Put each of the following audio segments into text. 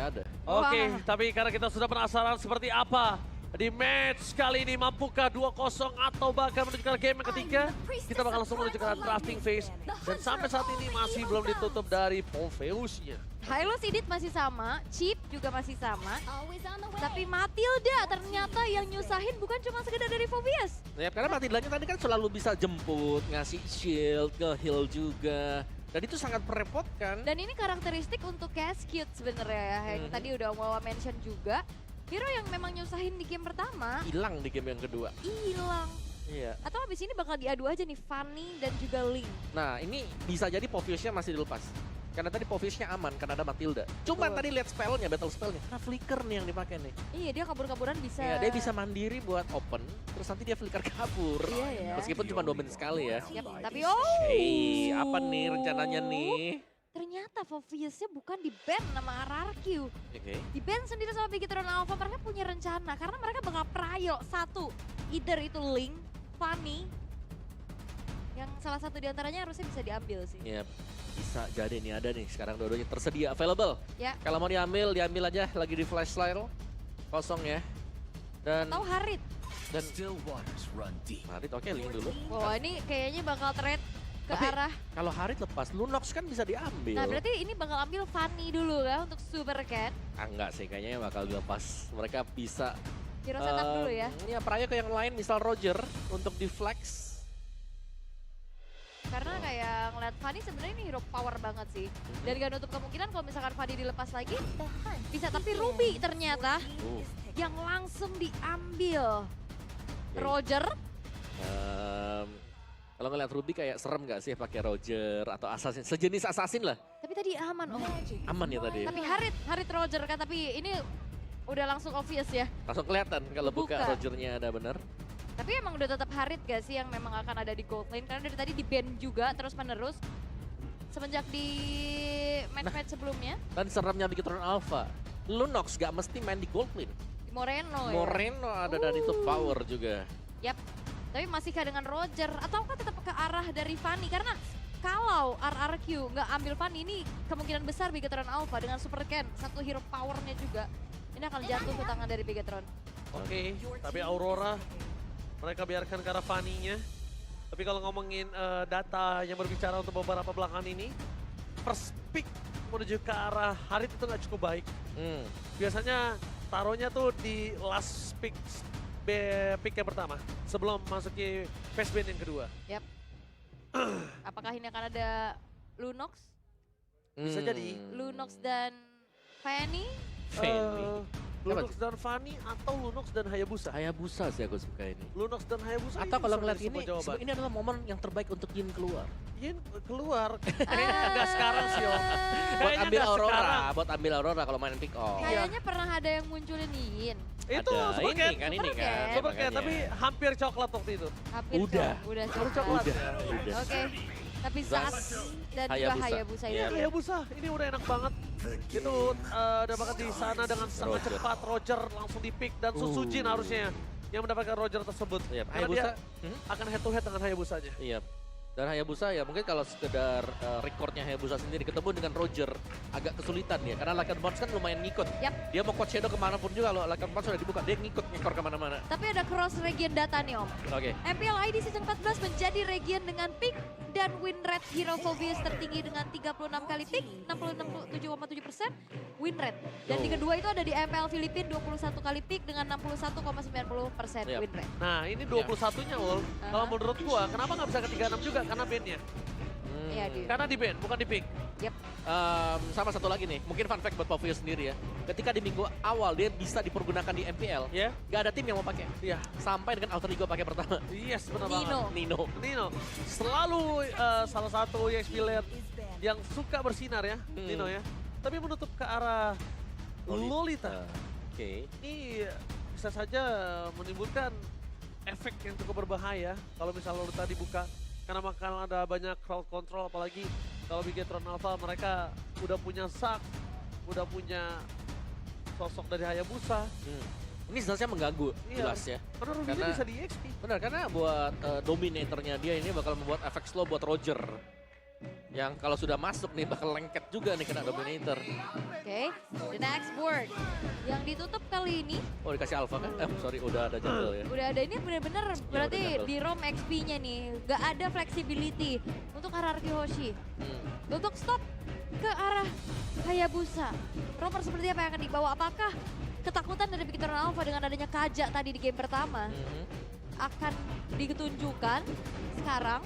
ada. Oke, Wah. tapi karena kita sudah penasaran seperti apa di match kali ini, mampukah 2-0 atau bahkan menuju ke game yang ketiga, kita bakal langsung menuju ke drafting phase. Dan sampai saat ini masih belum ditutup dari Polfeusnya. Hilo Sidit masih sama, Chip juga masih sama. Tapi Matilda ternyata yang nyusahin bukan cuma sekedar dari Phobias. Ya, karena Matildanya tadi kan selalu bisa jemput, ngasih shield, nge-heal juga. Dan itu sangat merepotkan. Dan ini karakteristik untuk Cascade sebenarnya ya, yang tadi udah Wawa mention juga. Hero yang memang nyusahin di game pertama, Hilang di game yang kedua. hilang. Iya. Atau abis ini bakal diadu aja nih, Fanny dan juga Link. Nah, ini bisa jadi Phobiusnya masih dilepas. Karena tadi Phobiusnya aman karena ada Matilda. Cuman Betul. tadi lihat spellnya, battle spellnya. Karena flicker nih yang dipakai nih. Iya, dia kabur-kaburan bisa. Iya, dia bisa mandiri buat open, terus nanti dia flicker kabur. Iya, ya. Meskipun cuma 2 menit sekali ya. Yap, tapi oh. Hei, apa nih rencananya nih? Ternyata Phobiasnya bukan di ban sama RRQ. Oke. Di ban sendiri sama Bigetron Alpha, mereka punya rencana. Karena mereka bakal prayo satu. Either itu Link, Fanny. Yang salah satu diantaranya harusnya bisa diambil sih. Ya, bisa jadi nih ada nih sekarang dua-duanya tersedia available. Ya. Kalau mau diambil, diambil aja lagi di flash sale. Kosong ya. Dan Atau Harit. Still waters run deep. Harit oke link dulu. Wah, ini kayaknya bakal trade ke Tapi arah. kalau Harit lepas, Lunox kan bisa diambil. Nah, berarti ini bakal ambil Fanny dulu kan untuk Super Cat. Ah, enggak sih, kayaknya bakal dilepas. Mereka bisa Hero setup dulu ya. Iya, prayo ke yang lain, misal Roger untuk di flex. Karena kayak ngeliat Fanny sebenarnya ini hero power banget sih. Dan gak nutup kemungkinan kalau misalkan Fanny dilepas lagi, bisa. Tapi Ruby ternyata yang langsung diambil. Roger. Kalau ngeliat Ruby kayak serem gak sih pakai Roger atau Assassin, sejenis Assassin lah. Tapi tadi aman om. Aman ya tadi. Tapi Harit Roger kan, tapi ini udah langsung obvious ya. Langsung kelihatan kalau buka Buka. Rogernya ada bener. Tapi emang udah tetap Harit gak sih yang memang akan ada di gold lane? Karena dari tadi di ban juga terus menerus. Semenjak di match-match sebelumnya. Dan seremnya Bigetron Alpha, Lunox gak mesti main di gold lane. Di Moreno ya. Moreno ada dan itu power juga. Yap. Tapi masihkah dengan Roger? Ataukah tetap ke arah dari Fanny? Karena kalau RRQ nggak ambil Fanny ini kemungkinan besar Bigetron Alpha dengan Super Ken. Satu hero powernya juga. Ini akan jatuh ke tangan dari Bigetron. Oke, tapi Aurora mereka biarkan ke arah Fanny-nya. Tapi kalau ngomongin data yang berbicara untuk beberapa belakangan ini, first pick menuju ke arah Harit itu nggak cukup baik. Biasanya taruhnya tuh di last pick yang pertama sebelum masuki phase ban yang kedua. Yap. Apakah ini akan ada Lunox? Bisa jadi. Lunox dan Fanny? Lunox dan Fanny atau Lunox dan Hayabusa? Hayabusa sih aku suka ini. Lunox dan Hayabusa Atau kalau bisa ngeliat jadi ini, sebuah jawaban. ini adalah momen yang terbaik untuk Yin keluar. Yin keluar. Kayaknya nggak sekarang sih Om. Buat Kayaknya ambil nggak Aurora, sekarang. buat ambil Aurora kalau main pick off. Kayaknya pernah ada yang munculin Yin. Itu Ada Super ini Cat. kan, ini Super kan. Cat. Super Cat, makanya. tapi hampir coklat waktu itu. Hampir Udah. Udah Baru coklat. coklat. Udah. Oke. Tapi Zas dan juga Hayabusa. Hayabusa Iya. ini. Hayabusa, ini udah enak banget. Itu udah banget di sana dengan sangat Roger. cepat. Roger langsung di pick dan Susujin harusnya yang mendapatkan Roger tersebut. Iya, Karena Hayabusa. dia akan head to head dengan Hayabusanya. Iya. Dan Hayabusa ya mungkin kalau sekedar recordnya Hayabusa sendiri ketemu dengan Roger agak kesulitan ya. Karena Lycan Bounce kan lumayan ngikut. Yap. Dia mau coach shadow kemanapun juga kalau Lycan Bounce sudah dibuka. Dia ngikor kemana-mana. Tapi ada cross region data nih Om. Oke. MPL ID Season 14 menjadi region dengan pick dan win rate Hero Phobias tertinggi dengan 36 kali pick, 67,7% win rate. Dan di kedua itu ada di MPL Filipina 21 kali pick dengan 61,90% Yap. win rate. Nah ini 21-nya Ul. Kalau menurut gua kenapa nggak bisa ke 36 juga? Karena bandnya. Iya, Di. Karena di band, bukan di pick. Yap. Sama satu lagi nih, mungkin fun fact buat Phobias sendiri ya. Ketika di minggu awal dia bisa dipergunakan di MPL, Ya, gak ada tim yang mau pakai. iya. Sampai dengan Alter Ego pakai pertama. Yes, benar Nino. banget. Nino. Nino, selalu salah satu EXP player yang suka bersinar ya, Nino ya. Tapi menutup ke arah Lolita. Oke. Ini bisa saja menimbulkan efek yang cukup berbahaya kalau misalnya Lolita dibuka. Karena bakal ada banyak crowd control, apalagi kalau Bigetron Alpha mereka udah punya Zac, udah punya sosok dari Hayabusa. Ini jelasnya mengganggu, Iya. jelas ya. Karena Ruby Karena- bisa di EXP. Benar, karena buat dominatornya dia ini bakal membuat efek slow buat Roger. Yang kalau sudah masuk nih bakal lengket juga nih kena Dominator. Oke, the next board. Yang ditutup kali ini, Oh dikasih Alpha kan? Sorry udah ada jungle ya. udah ada ini bener-bener berarti udah di ROM XP-nya nih. Gak ada flexibility untuk hierarchy Hoshi. Untuk stop ke arah Hayabusa. Romer seperti apa yang akan dibawa? Apakah ketakutan dari Victor Alpha dengan adanya Kaja tadi di game pertama akan ditunjukkan sekarang?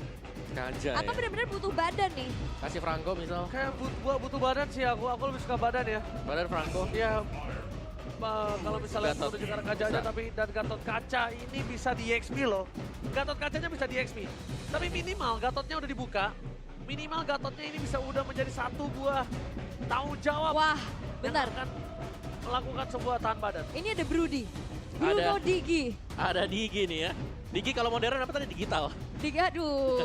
Kaja Atau ya. benar-benar butuh badan nih? Kasih Franco misal. Kayak butuh badan sih aku lebih suka badan ya. Badan Franco. Ya, kalau misalnya Gatot. menuju ke arah kaca aja, Bisa. tapi dan Gatot kaca ini bisa di XP loh. Gatot kacanya bisa di XP. Tapi minimal Gatotnya udah dibuka. Minimal Gatotnya ini bisa udah menjadi satu buah tanggung jawab Wah, yang bentar. akan melakukan sebuah tahan badan. Ini ada Broody. Bruno Ada. Digi. Ada Digi nih ya. Digi kalau modern apa tadi digital? Digi, aduh.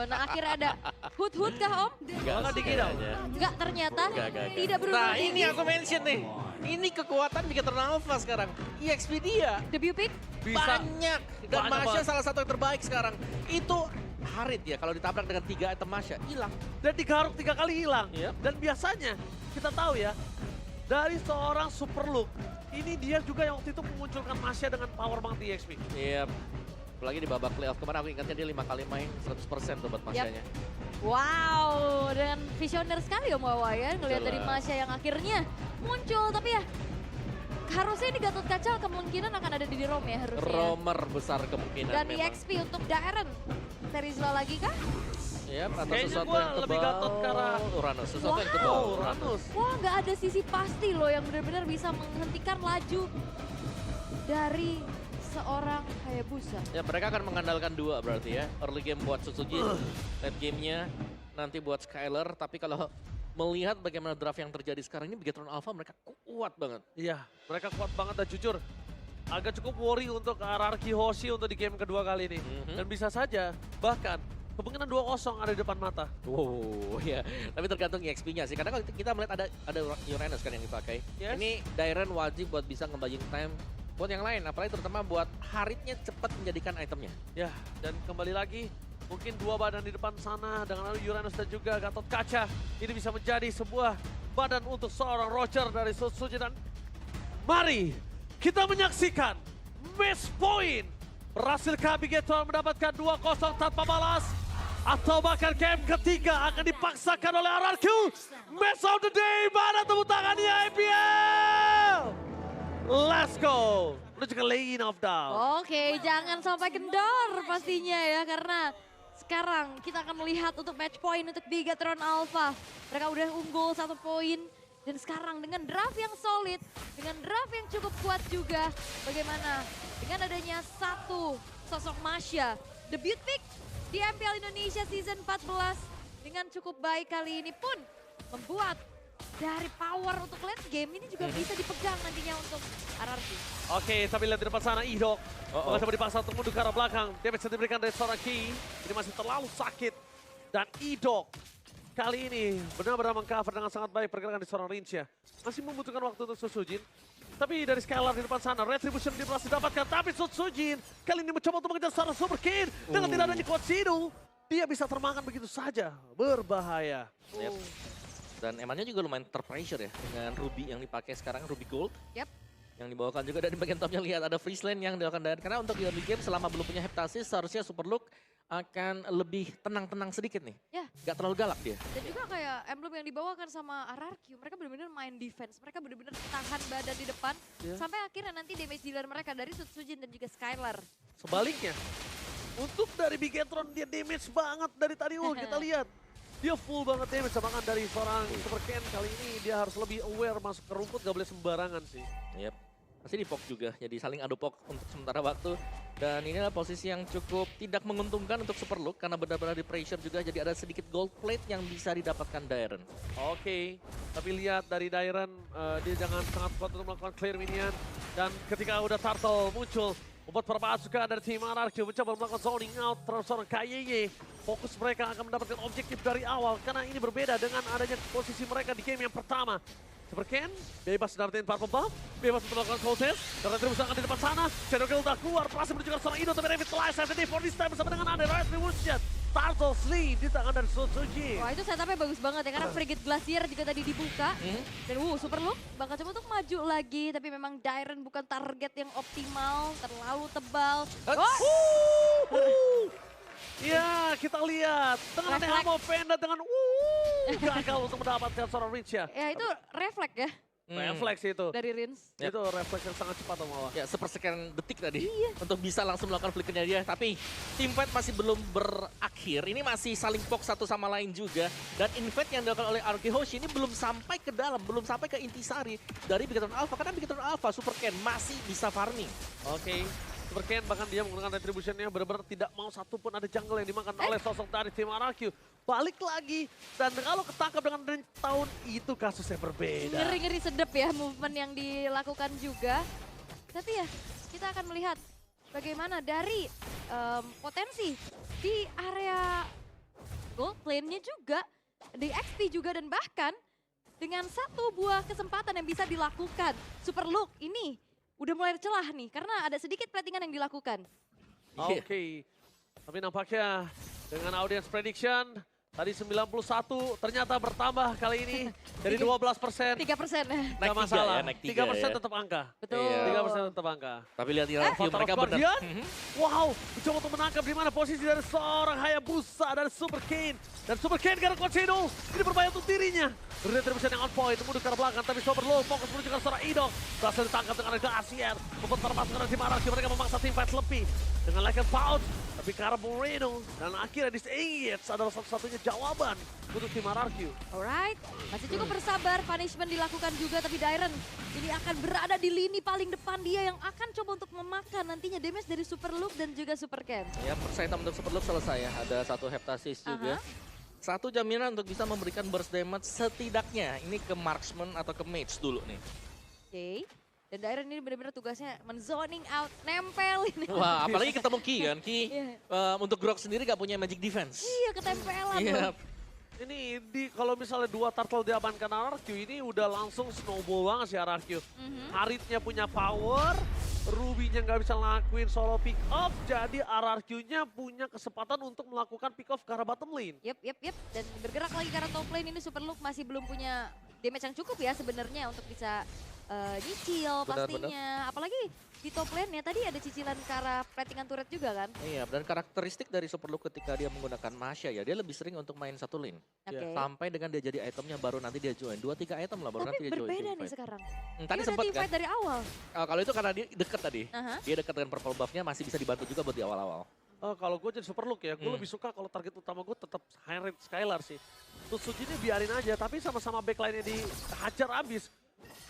Nah akhirnya ada Hood kah Om? Enggak, Digi dong. Enggak ternyata. Enggak. Tidak Bruno Nah Digi. ini aku mention nih. Ini kekuatan Victor Alpha sekarang. EXP dia Debut pick. Bisa. banyak. Dan Banyak Masya banget. salah satu yang terbaik sekarang. Itu Harit ya kalau ditabrak dengan 3 item Masya hilang. Dan digaruk 3 kali hilang. Yep. Dan biasanya kita tahu ya, dari seorang super look, ini dia juga yang waktu itu memunculkan Masya dengan power banget di EXP. Iya. Apalagi di babak playoff kemarin aku ingatnya dia 5 kali main 100% tuh buat Masyanya. Wow, dengan visioner sekali Om Wawa ya. Ngelihat dari Jelas. Masya yang akhirnya muncul. Tapi ya harusnya ini Gatot Kaca kemungkinan akan ada di ROM ya harusnya. Romer besar kemungkinan Dan memang. EXP untuk Daren. Terizla lagi kah? Iya, atau Kayaknya sesuatu gua yang tebal. lebih Gatot ke arah Uranus, sesuatu yang Wow. tebal. Uranus. Wah nggak ada sisi pasti loh yang benar-benar bisa menghentikan laju dari seorang Hayabusa. Ya mereka akan mengandalkan 2 berarti ya. Early game buat Suzuki, late gamenya nanti buat Skyler. Tapi kalau melihat bagaimana draft yang terjadi sekarang ini, Bigetron Alpha mereka kuat banget. Iya, mereka kuat banget dan jujur. Agak cukup worry untuk hierarchy Hoshi untuk di game kedua kali ini. Dan bisa saja, bahkan kemungkinan 2-0 ada di depan mata. Wow, ya. Tapi tergantung EXP-nya sih. Karena kalau kita melihat ada Uranus kan yang dipakai. Yes. Ini Dairen wajib buat bisa ngebuying time buat yang lain. Apalagi terutama buat Haritnya cepat menjadikan itemnya. Ya, dan kembali lagi, mungkin 2 badan di depan sana dengan Uranus dan juga Gatot Kaca. Ini bisa menjadi sebuah badan untuk seorang Roger dari Suzuki. Dan mari kita menyaksikan match point. Berhasilkah Bigetron mendapatkan 2-0 tanpa balas? Atau bahkan game ketiga akan dipaksakan oleh RRQ? Match of the day, mana tepuk tangannya IPL? Let's go! Menuju ke lane of down. Oke, jangan sampai kendor pastinya ya, karena sekarang kita akan melihat untuk match point untuk Bigetron Alpha. Mereka udah unggul 1 poin. Dan sekarang dengan draft yang solid, dengan draft yang cukup kuat juga, bagaimana dengan adanya satu sosok Masya, debut pick di MPL Indonesia Season 14 dengan cukup baik kali ini pun membuat dari power untuk late game ini juga bisa dipegang nantinya untuk RRQ. Oke, tapi lihat di depan sana Idok. Mencoba dipaksa untuk mundur ke arah belakang. Damage yang diberikan dari seorang Ki. Ini masih terlalu sakit. Dan Idok kali ini benar-benar mengcover dengan sangat baik pergerakan di seorang Rincia. Masih membutuhkan waktu untuk Susujin. Tapi dari Skylar di depan sana, Retribution dia berhasil dapatkan. Tapi Susujin kali ini mencoba untuk mengejar seorang Super King. Dengan tidak adanya Kotsinu, dia bisa termakan begitu saja. Berbahaya. Yep. Dan emangnya juga lumayan terpressure ya dengan Ruby yang dipakai sekarang, Ruby Gold. Yap. Yang dibawakan juga dari bagian topnya lihat ada freeze lane yang dilakukan Dairen. Karena untuk di early game selama belum punya Heptasis seharusnya Super Look akan lebih tenang-tenang sedikit nih. Ya. Gak terlalu galak dia. Dan juga kayak emblem yang dibawakan sama RRQ, mereka benar-benar main defense, mereka benar-benar tahan badan di depan, sampai akhirnya nanti damage dealer mereka dari Sutsujin dan juga Skylar. Sebaliknya, untuk dari Bigetron dia damage banget dari tadi kita lihat. Dia full banget damage, bahkan dari seorang Super Ken kali ini dia harus lebih aware masuk ke rumput, gak boleh sembarangan sih. Yep. Pasti di poke juga, jadi saling adu poke untuk sementara waktu. Dan ini adalah posisi yang cukup tidak menguntungkan untuk Super Look karena benar-benar di pressure juga, jadi ada sedikit gold plate yang bisa didapatkan Dairen. Oke, tapi lihat dari Dairen, dia jangan sangat kuat untuk melakukan clear minion. Dan ketika udah Turtle muncul, membuat perpaat juga dari tim RRQ mencoba melakukan zoning out terhadap seorang KYY. Fokus mereka akan mendapatkan objektif dari awal karena ini berbeda dengan adanya posisi mereka di game yang pertama. Super Ken bebas dapetin Purple Buff, bebas untuk melakukan cold test. Karena terus akan di depan sana, Shadow Kill udah keluar, berhasil menuju ke seorang Ido, tapi David Lies, FTD for this time bersama dengan Ande Retribution. Turtle Sleeve di tangan dari Suzuki. Wah itu setupnya bagus banget ya, karena Frigate Glacier juga tadi dibuka. Dan Super Look bakal coba untuk maju lagi, tapi memang Dairen bukan target yang optimal, terlalu tebal. Ya, kita lihat dengan Refleks. Nehamo Panda dengan gagal untuk mendapatkan seorang reach ya. Ya itu refleks ya Refleks itu. dari Rins. Yap. Itu refleks yang sangat cepat Om Awa. Ya, sepersekian detik tadi untuk bisa langsung melakukan flickernya dia. Tapi team fight masih belum berakhir. Ini masih saling poke satu sama lain juga. Dan invade yang dilakukan oleh Arki Hoshi ini belum sampai ke dalam, belum sampai ke intisari dari Bigetron Alpha. Karena Bigetron Alpha, Super Ken masih bisa farming. Oke. Super Ken bahkan dia menggunakan retributionnya benar-benar tidak mau satupun ada jungle yang dimakan oleh sosok dari tim RRQ. Balik lagi. Dan kalau ketangkap dengan range tahun itu kasusnya berbeda. Ngeri-ngeri sedep ya movement yang dilakukan juga. Tapi ya kita akan melihat bagaimana dari potensi di area gold lane-nya juga, di XP juga, dan bahkan dengan satu buah kesempatan yang bisa dilakukan. Super Look ini udah mulai celah nih karena ada sedikit platingan yang dilakukan. Oke. Tapi nampaknya dengan audience prediction tadi 91 ternyata bertambah kali ini jadi 12%. 3%. Gak Naik masalah. 3 3% ya. tetap angka. Betul. Iya. 3% tetap angka. Tapi lihat review Portal mereka of benar. Guardian. Wow, mencoba untuk menangkap di mana posisi dari seorang Hayabusa dan Super Kane. Dan Super Kane karena Coachino, ini berbahaya untuk dirinya. Retribution yang on point, mundur ke arah belakang, tapi Sober Low fokus menuju ke seorang Idok. Berhasil ditangkap dengan Glacier. Membentar masuk ke tim Araki, mereka memaksa tim fight lebih. Dengan like and pound, tapi ke arah Moreno. Dan akhirnya Disengage adalah satu-satunya jawaban untuk tim Araki. Alright, masih cukup bersabar, punishment dilakukan juga, tapi Dairen ini akan berada di lini paling depan, dia yang akan coba untuk memakan nantinya damage dari Super Look dan juga Super Ken. Ya, persetan untuk Super Look selesai ya. Ada satu heptasis juga. Satu jaminan untuk bisa memberikan burst damage setidaknya. Ini ke marksman atau ke mage dulu nih. Oke, dan Dairen ini benar-benar tugasnya men-zoning out, nempelin. Wah, apalagi ketemu Ki kan. Ki Iya. untuk Grok sendiri gak punya magic defense. Iya, ketempelan Iya. loh. Ini kalau misalnya 2 turtle diamankan RRQ, ini udah langsung snowball banget sih RRQ. Haritnya punya power, Ruby-nya nggak bisa ngelakuin solo pick off, jadi RRQ-nya punya kesempatan untuk melakukan pick off ke arah bottom lane. Yep. Dan bergerak lagi ke arah top lane ini Super Look masih belum punya damage yang cukup ya sebenarnya untuk bisa nyicil Benar, pastinya. Apalagi di top lane-nya tadi ada cicilan ke arah platingan turret juga kan. Iya, dan karakteristik dari Super Look ketika dia menggunakan Masha ya, dia lebih sering untuk main satu lane. Oke. Sampai dengan dia jadi itemnya baru nanti dia join. 2-3 item lah baru Tapi nanti dia join. berbeda nih teamfight. sekarang. Tadi Dia udah sempat kan. teamfight dari awal. Kalau itu karena dia deket tadi. Aha. Dia dekat dengan purple buff-nya masih bisa dibantu juga buat di awal-awal. Kalau gue jadi super look ya, gue lebih suka kalau target utama gue tetap high rate Skylar sih. Tutsuji ini biarin aja, tapi sama-sama backline-nya dihajar abis.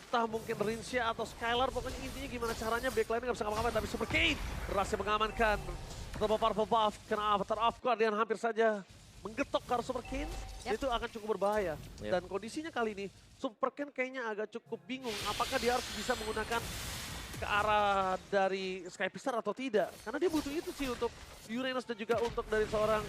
Entah mungkin Rinsya atau Skylar, pokoknya intinya gimana caranya backline-nya gak bisa ngapa-ngapain. Tapi Super Kane berhasil mengamankan beberapa purple buff, kena avatar of Guardian hampir saja menggetok ke arah Super Kane. Yep. Itu akan cukup berbahaya. Yep. Dan kondisinya kali ini, Super Kane kayaknya agak cukup bingung apakah dia harus bisa menggunakan ke arah dari Sky Pistar atau tidak. Karena dia butuh itu sih untuk Uranus dan juga untuk dari seorang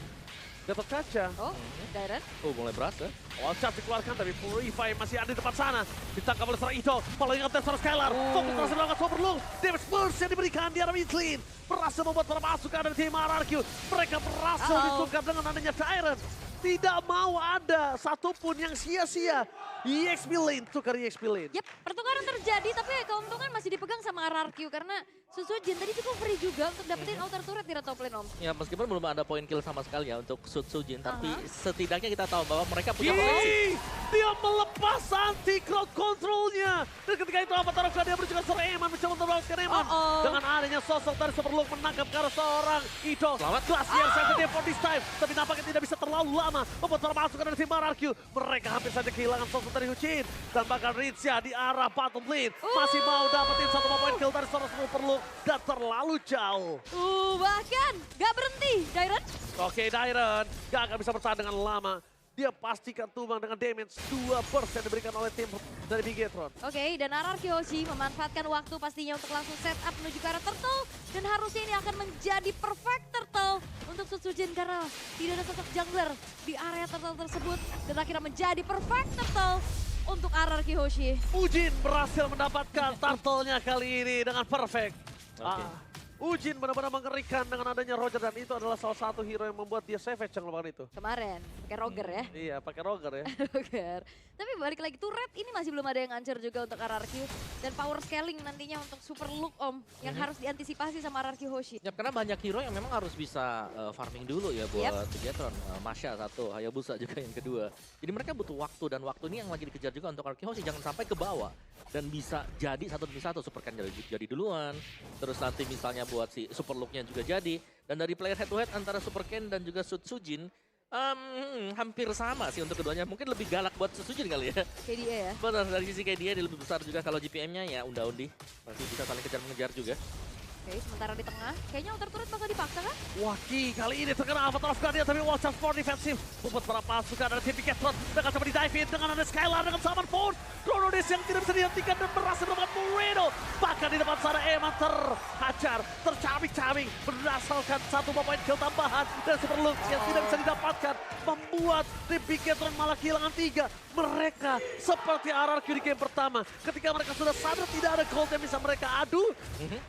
Gatot Kaca. Oh, Dairen. Oh, mulai berasa. Wall shot dikeluarkan tapi Purify masih ada di depan sana. Ditangkap oleh seorang Ito. Following up dari seorang Skylar. Fokus berhasil melakukan Super Look. Damage burst yang diberikan di arah mid lane. Berhasil membuat para pasukan dari tim RRQ. Mereka berhasil ditungkap dengan adanya Dairen. Tidak mau ada satupun yang sia-sia. EXP lane, tukar EXP lane. Yap, pertukaran terjadi tapi keuntungan masih dipegang sama RRQ karena Susujin tadi cukup free juga untuk dapetin outer turret di top lane Om. Ya, meskipun belum ada poin kill sama sekali ya untuk Sutsujin, tapi setidaknya kita tahu bahwa mereka punya potensi. Gini, dia melepas anti-crowd control-nya. Dan ketika itu Avatar of dia berjuang seorang Eman, mencoba untuk melakukan Eman. Dengan adanya sosok dari Super Look menangkap ke arah seorang Ito. Selamat. Glacier sensitive for this time. Tapi nampaknya tidak bisa terlalu lama. Membuat para pasukan dari tim RRQ. Mereka hampir saja kehilangan sosok dari Huchin. Dan bahkan Rinsya di arah bottom lane. Masih mau dapetin satu poin kill dari seorang Super Look. Dan terlalu jauh. Bahkan gak berhenti Dairen. Oke, Dairen gak akan bisa bertahan dengan lama. Dia pastikan tumbang dengan damage 2% diberikan oleh tim dari Bigetron. Oke, dan RRQ Hoshi memanfaatkan waktu pastinya untuk langsung set up menuju ke arah turtle. Dan harusnya ini akan menjadi perfect turtle untuk Susujin karena tidak ada sosok jungler di area turtle tersebut. Dan akhirnya menjadi perfect turtle untuk RRQ Hoshi. Ujin berhasil mendapatkan turtle-nya kali ini dengan perfect. Oke. Ujin benar-benar mengerikan dengan adanya Roger dan itu adalah salah satu hero yang membuat dia savage yang lawan itu. Kemarin, pakai Roger ya. Iya, pakai Roger ya. Roger. Tapi balik lagi turret ini masih belum ada yang ngancur juga untuk RRQ. Dan power scaling nantinya untuk super look Om. Yang harus diantisipasi sama RRQ Hoshi. Ya, karena banyak hero yang memang harus bisa farming dulu ya buat Bigetron. Masya satu, Hayabusa juga yang kedua. Jadi mereka butuh waktu dan waktu ini yang lagi dikejar juga untuk RRQ Hoshi. Jangan sampai ke bawah. Dan bisa jadi satu demi satu, Super Ken jadi duluan. Terus nanti misalnya buat si Super Look-nya juga jadi. Dan dari player head to head antara Super Ken dan juga Sujin, hampir sama sih untuk keduanya. Mungkin lebih galak buat Sujin kali ya. KDA ya. Benar, dari sisi kayak dia lebih besar juga kalau GPM-nya ya unda-undi. Masih bisa saling kejar-mengejar juga. Oke, sementara di tengah, kayaknya outer turret bakal dipaksa kan? Waki kali ini terkena Avatar of Guardian tapi Watch Out for defensif. Membuat para pasukan dari tim Bigetron dengan coba di-dive in dengan ada Skylar dengan Salman Ford. Chronodis yang tidak bisa dihentikan dan berhasil mendapatkan Moreno. Bahkan di depan sana Eman terhajar, tercabik-cabik berdasarkan satu point kill tambahan dan Super Lux yang tidak bisa didapatkan. Membuat tim Bigetron malah kehilangan 3. Mereka seperti RRQ di game pertama. Ketika mereka sudah sadar tidak ada gold yang bisa mereka adu.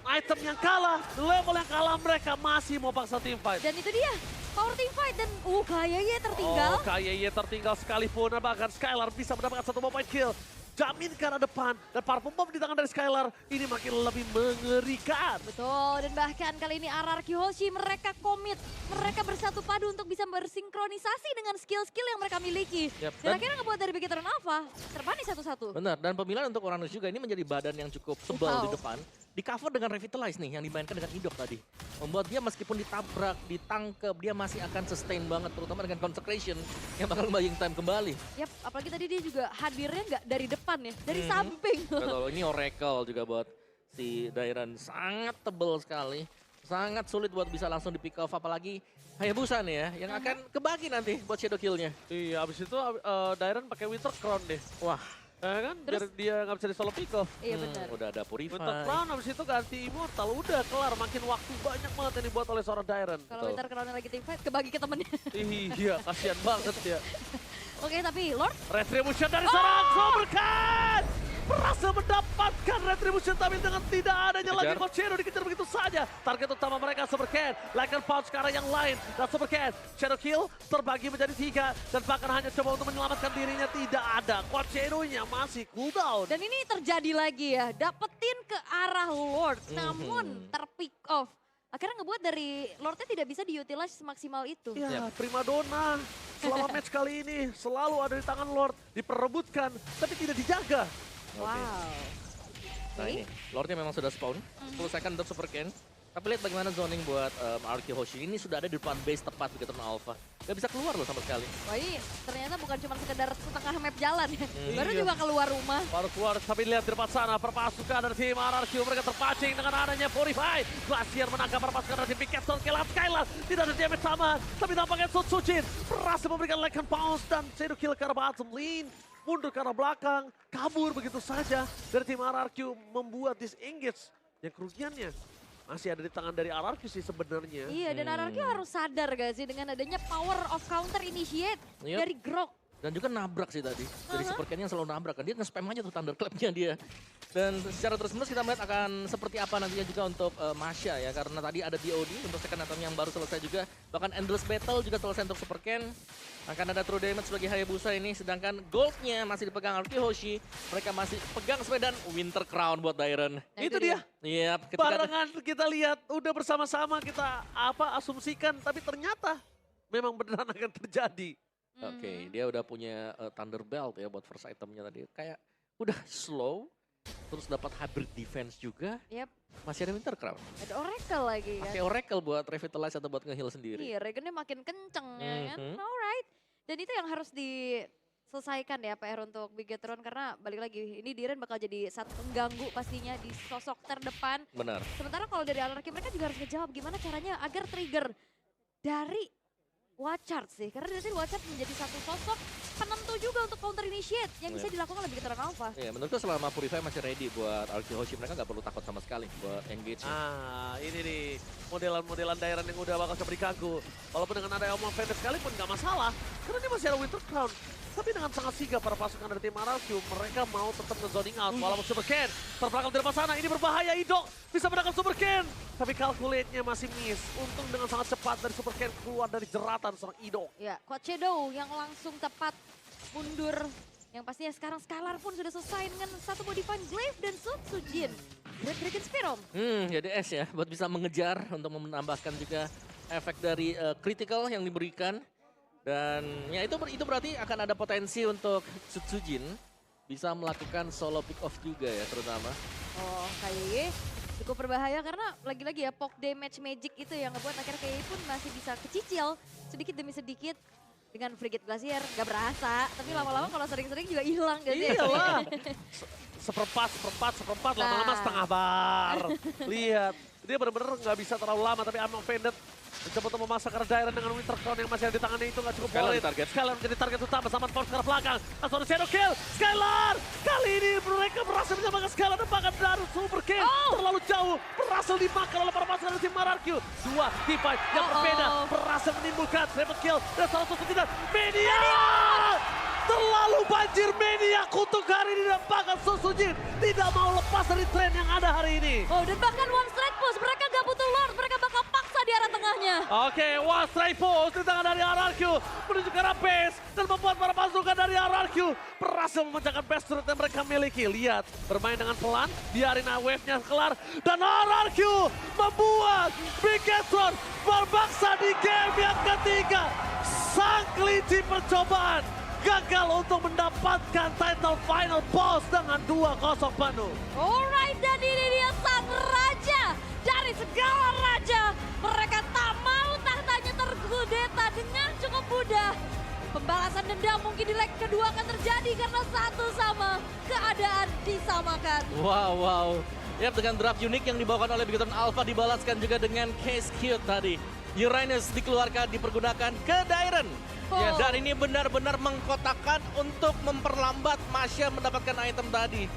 Item yang kalah, level yang kalah mereka masih mau paksa team fight. Dan itu dia, power team fight dan kayaknya tertinggal. Oh, kayaknya tertinggal sekalipun bahkan Skylar bisa mendapatkan satu point kill. Jamin ke arah depan dan parfum bomb di tangan dari Skylar ini makin lebih mengerikan. Betul, dan bahkan kali ini RRQ Hoshi mereka komit, mereka bersatu padu untuk bisa bersinkronisasi dengan skill-skill yang mereka miliki. Yap, Dan akhirnya ngebuat dari Bigetron Alpha terpanis satu-satu. Benar, dan pemilihan untuk Uranus juga ini menjadi badan yang cukup sebal di depan. Di cover dengan Revitalize nih yang dimainkan dengan Idok tadi. Membuat dia meskipun ditabrak, ditangkep, dia masih akan sustain banget. Terutama dengan Consecration yang bakal buying time kembali. Yap, apalagi tadi dia juga hadirnya nggak dari depan ya, dari samping. Betul, ini Oracle juga buat si Dairan. Sangat tebel sekali. Sangat sulit buat bisa langsung di pick off. Apalagi Hayabusa nih ya, yang akan kebagi nanti buat shadow kill-nya. Iya, abis itu Dairon pakai Winter Crown deh. Wah, Ya kan, biar dia nggak bisa di solo pick off. Iya benar. udah ada Purify. Winter Crown abis itu ganti Immortal, udah kelar. Makin waktu banyak banget yang dibuat oleh seorang Dairon. Kalau Winter Crown lagi team fight, kebagi ke temennya. Iya, kasihan banget ya. Oke, tapi Lord Retribution dari seorang Soberkan! Berhasil mendapatkan Retribution tapi dengan tidak adanya lagi Dikejar. Coach Shadow dikejar begitu saja. Target utama mereka Soberkan, Lycan Punch sekarang yang lain. Dan Soberkan, Shadow Kill terbagi menjadi 3 dan bahkan hanya coba untuk menyelamatkan dirinya tidak ada. Coach Shadow-nya masih cooldown. dan ini terjadi lagi ya, dapetin ke arah Lord, namun terpick off. Akhirnya ngebuat dari Lordnya tidak bisa diutilize semaksimal itu. Ya, primadona selama match kali ini selalu ada di tangan Lord. Diperebutkan tapi tidak dijaga. Wow. Nah Oke. ini, Lordnya memang sudah spawn. 10 second untuk Super Ken. Tapi lihat bagaimana zoning buat RRQ Hoshi. Ini sudah ada di depan base tepat Bigetron Alpha. Gak bisa keluar loh sama sekali. Wah ini ternyata bukan cuma sekedar setengah map jalan ya. Baru Iya. juga keluar rumah. Baru keluar, tapi lihat di depan sana perpasukan dari tim RRQ mereka terpancing dengan adanya Purify. Glacier menangkap perpasukan dari tim Bigetron, Kelan Skylar. Tidak ada damage sama, tapi nampaknya Sujin berhasil memberikan Lycan Bounce dan Shadow Kill ke arah bottom lane. Mundur ke arah belakang, kabur begitu saja dari tim RRQ membuat disengage. Yang kerugiannya masih ada di tangan dari RRQ sih sebenarnya. Iya dan RRQ harus sadar gak sih dengan adanya power of counter initiate Yep. dari Grok. Dan juga nabrak sih tadi. Dari Super Ken yang selalu nabrak kan. Dia nge-spam aja tuh Thunderclap-nya dia. Dan secara terus-menerus kita melihat akan seperti apa nantinya juga untuk Masha ya. Karena tadi ada BOD untuk second item yang baru selesai juga. Bahkan Endless Battle juga selesai untuk Super Ken. Akan ada True Damage bagi Hayabusa ini. Sedangkan goldnya masih dipegang RRQ Hoshi. Mereka masih pegang sepedan Winter Crown buat Dairon. Nah, Itu dia. Iya, Barengan kita lihat, udah bersama-sama kita asumsikan, tapi ternyata memang beneran akan terjadi. Oke, dia udah punya Thunder Belt ya buat first itemnya tadi. Kayak udah slow, terus dapat hybrid defense juga. Yep. Masih ada Winter Crown. Ada Oracle lagi kan. Pakai Oracle buat revitalize atau buat nge-heal sendiri. Iya, regennya makin kenceng ya kan. Alright. Dan itu yang harus diselesaikan ya PR untuk Bigetron karena balik lagi ini Diren bakal jadi satu pengganggu pastinya di sosok terdepan. Benar. Sementara kalau dari RRQ mereka juga harus ngejawab gimana caranya agar trigger dari Watchard sih. Karena dari Watchard menjadi satu sosok penentu juga untuk counter initiate yang bisa dilakukan oleh Bigetron Alpha. Iya, menurutku selama Purify masih ready buat RRQ Hoshi, mereka nggak perlu takut sama sekali buat engage. Ini nih modelan-modelan daerah yang udah bakal coba dikagu. Walaupun dengan ada Omong Fender sekalipun nggak masalah. Karena dia masih ada Winter Crown. Tapi dengan sangat sigap para pasukan dari tim RRQ, mereka mau tetap nge-zoning out. Walaupun Super Ken terbelakang di depan sana, ini berbahaya. Idok bisa menangkap Super Ken. Tapi calculate-nya masih miss. Untung dengan sangat cepat dari Super Ken keluar dari jeratan seorang Idok. Ya, Coach Shadow yang langsung tepat mundur. Yang pastinya sekarang Scalar pun sudah selesai dengan satu modifying Glaive dan Sun Sujin. Great Dragon Spearom. Jadi S ya, buat bisa mengejar untuk menambahkan juga efek dari critical yang diberikan. Dan ya itu berarti akan ada potensi untuk Sutsujin bisa melakukan solo pick off juga ya terutama. Oh, KYY cukup berbahaya karena lagi-lagi ya poke damage magic itu yang ngebuat akhirnya KYY pun masih bisa kecicil sedikit demi sedikit. Dengan Frigate Glacier gak berasa, tapi lama-lama kalau sering-sering juga hilang gak sih? Iyalah. Seperempat, lama-lama setengah bar. Lihat, dia benar-benar nggak bisa terlalu lama, tapi I'm offended. Mencoba untuk memasang ke Dairon dengan Winter Crown yang masih ada di tangannya itu nggak cukup Skylar valid. ditarget. Skylar menjadi target utama sama Force ke arah belakang. Langsung ada Shadow Kill, Skylar! Kali ini mereka berhasil menyamakan Skylar dan bahkan dari Super King. Terlalu jauh, berhasil dimakan oleh para pasukan dari tim RRQ. Dua divide yang berbeda, berhasil menimbulkan triple kill. Dan salah satu tidak, Media! Terlalu banjir Media kutuk hari ini dan bahkan Susujin tidak mau lepas dari tren yang ada hari ini. Oh, dan bahkan one straight push, mereka gak butuh Lord, mereka bakal paksa di arah tengahnya. Oke, one straight push di tangan dari RRQ menuju ke arah base dan membuat para pasukan dari RRQ berhasil memecahkan base turret yang mereka miliki. Lihat, bermain dengan pelan, biarin wave-nya kelar dan RRQ membuat Bigetron berbangsa di game yang ketiga. Sang kelinci percobaan gagal untuk mendapatkan title final boss dengan 2-0 penuh. Alright, dan ini dia sang raja dari segala raja. Mereka tak mau tahtanya terkudeta dengan cukup mudah. Pembalasan dendam mungkin di leg kedua akan terjadi karena satu sama keadaan disamakan. Wow. Yap, dengan draft unik yang dibawakan oleh Bigetron Alpha dibalaskan juga dengan Case Cute tadi. Uranus dikeluarkan, dipergunakan ke Dairon. Ya, dan ini benar-benar mengkotakkan untuk memperlambat Masya mendapatkan item tadi.